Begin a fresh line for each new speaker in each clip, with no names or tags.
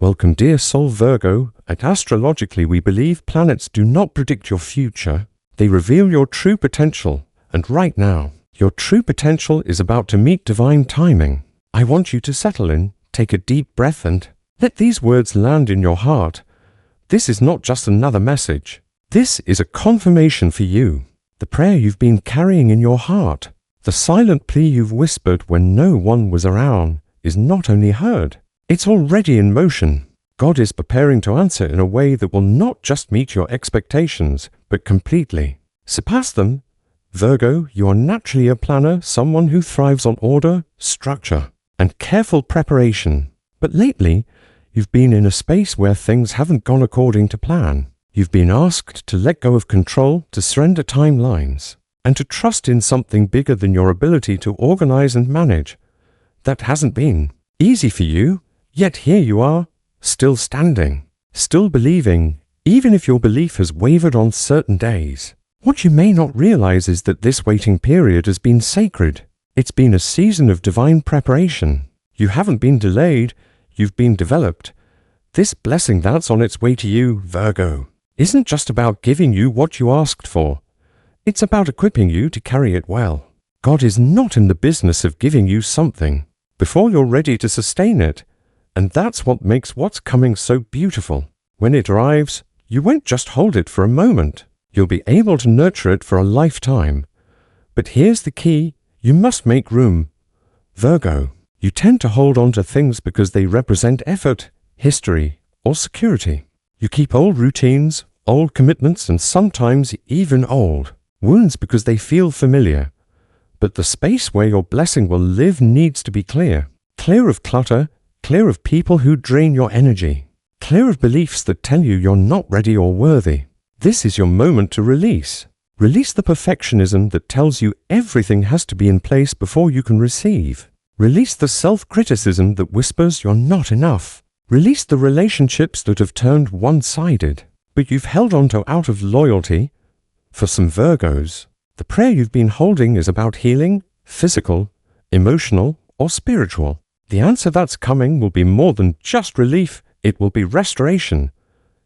Welcome, dear soul Virgo. At Astrologically, we believe planets do not predict your future. They reveal your true potential. And right now, your true potential is about to meet divine timing. I want you to settle in, take a deep breath, and let these words land in your heart. This is not just another message. This is a confirmation for you. The prayer you've been carrying in your heart, the silent plea you've whispered when no one was around, is not only heard, it's already in motion. God is preparing to answer in a way that will not just meet your expectations, but completely surpass them. Virgo, you are naturally a planner, someone who thrives on order, structure, and careful preparation. But lately, you've been in a space where things haven't gone according to plan. You've been asked to let go of control, to surrender timelines, and to trust in something bigger than your ability to organize and manage. That hasn't been easy for you. Yet here you are, still standing, still believing, even if your belief has wavered on certain days. What you may not realize is that this waiting period has been sacred. It's been a season of divine preparation. You haven't been delayed, you've been developed. This blessing that's on its way to you, Virgo, isn't just about giving you what you asked for. It's about equipping you to carry it well. God is not in the business of giving you something before you're ready to sustain it. And that's what makes what's coming so beautiful. When it arrives, you won't just hold it for a moment. You'll be able to nurture it for a lifetime. But here's the key: you must make room. Virgo, you tend to hold on to things because they represent effort, history, or security. You keep old routines, old commitments, and sometimes even old wounds because they feel familiar. But the space where your blessing will live needs to be clear. Clear of clutter, clear of people who drain your energy, clear of beliefs that tell you you're not ready or worthy. This is your moment to release. Release the perfectionism that tells you everything has to be in place before you can receive. Release the self-criticism that whispers you're not enough. Release the relationships that have turned one-sided, but you've held on to out of loyalty. For some Virgos, the prayer you've been holding is about healing, physical, emotional, or spiritual. The answer that's coming will be more than just relief, it will be restoration.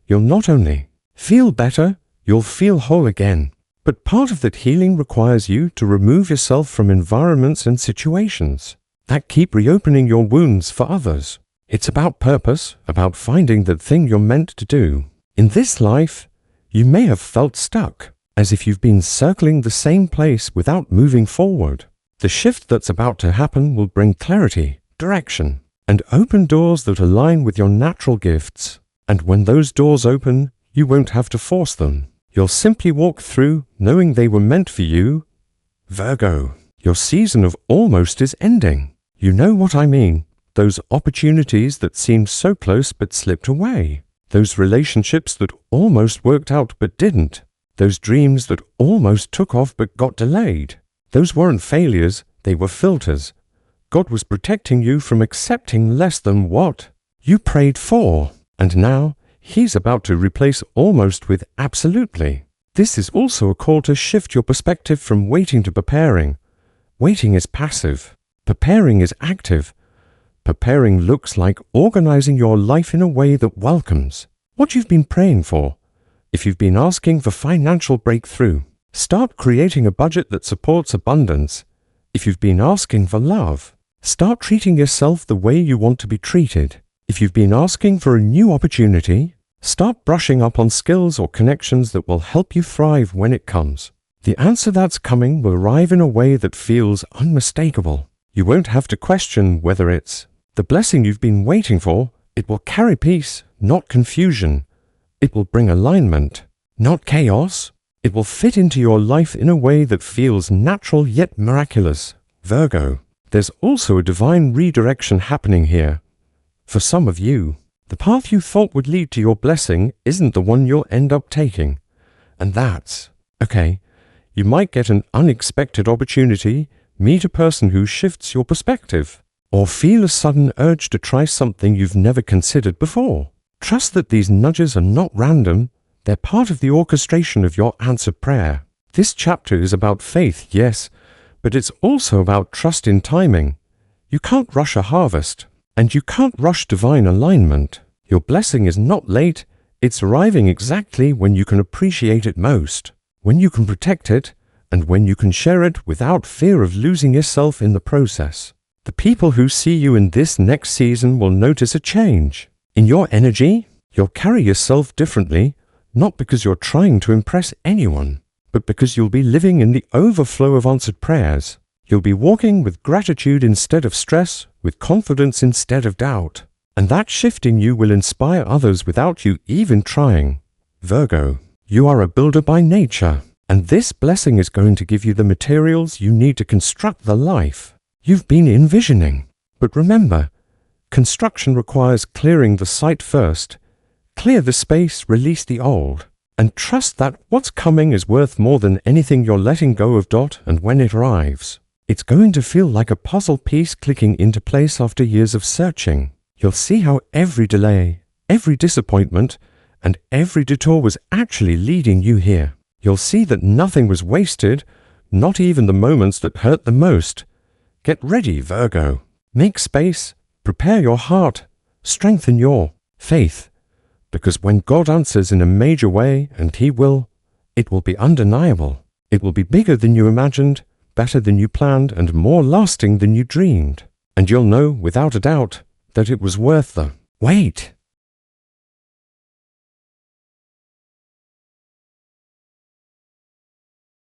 You'll not only feel better, you'll feel whole again. But part of that healing requires you to remove yourself from environments and situations that keep reopening your wounds for others. It's about purpose, about finding that thing you're meant to do. In this life, you may have felt stuck, as if you've been circling the same place without moving forward. The shift that's about to happen will bring clarity, direction, and open doors that align with your natural gifts. And when those doors open, you won't have to force them. You'll simply walk through, knowing they were meant for you. Virgo, your season of almost is ending. You know what I mean. Those opportunities that seemed so close but slipped away. Those relationships that almost worked out but didn't. Those dreams that almost took off but got delayed. Those weren't failures, they were filters. God was protecting you from accepting less than what you prayed for. And now, He's about to replace almost with absolutely. This is also a call to shift your perspective from waiting to preparing. Waiting is passive. Preparing is active. Preparing looks like organizing your life in a way that welcomes what you've been praying for. If you've been asking for financial breakthrough, start creating a budget that supports abundance. If you've been asking for love, start treating yourself the way you want to be treated. If you've been asking for a new opportunity, start brushing up on skills or connections that will help you thrive when it comes. The answer that's coming will arrive in a way that feels unmistakable. You won't have to question whether it's the blessing you've been waiting for. It will carry peace, not confusion. It will bring alignment, not chaos. It will fit into your life in a way that feels natural yet miraculous. Virgo, there's also a divine redirection happening here. For some of you, the path you thought would lead to your blessing isn't the one you'll end up taking. And that's okay. You might get an unexpected opportunity, meet a person who shifts your perspective, or feel a sudden urge to try something you've never considered before. Trust that these nudges are not random. They're part of the orchestration of your answered prayer. This chapter is about faith, yes, but it's also about trust in timing. You can't rush a harvest, and you can't rush divine alignment. Your blessing is not late, it's arriving exactly when you can appreciate it most, when you can protect it, and when you can share it without fear of losing yourself in the process. The people who see you in this next season will notice a change. In your energy, you'll carry yourself differently, not because you're trying to impress anyone, but because you'll be living in the overflow of answered prayers. You'll be walking with gratitude instead of stress, with confidence instead of doubt. And that shift in you will inspire others without you even trying. Virgo, you are a builder by nature, and this blessing is going to give you the materials you need to construct the life you've been envisioning. But remember, construction requires clearing the site first. Clear the space, release the old, and trust that what's coming is worth more than anything you're letting go of. And when it arrives, it's going to feel like a puzzle piece clicking into place after years of searching. You'll see how every delay, every disappointment, and every detour was actually leading you here. You'll see that nothing was wasted, not even the moments that hurt the most. Get ready, Virgo. Make space, prepare your heart, strengthen your faith. Because when God answers in a major way, and He will, it will be undeniable. It will be bigger than you imagined, better than you planned, and more lasting than you dreamed. And you'll know, without a doubt, that it was worth the wait.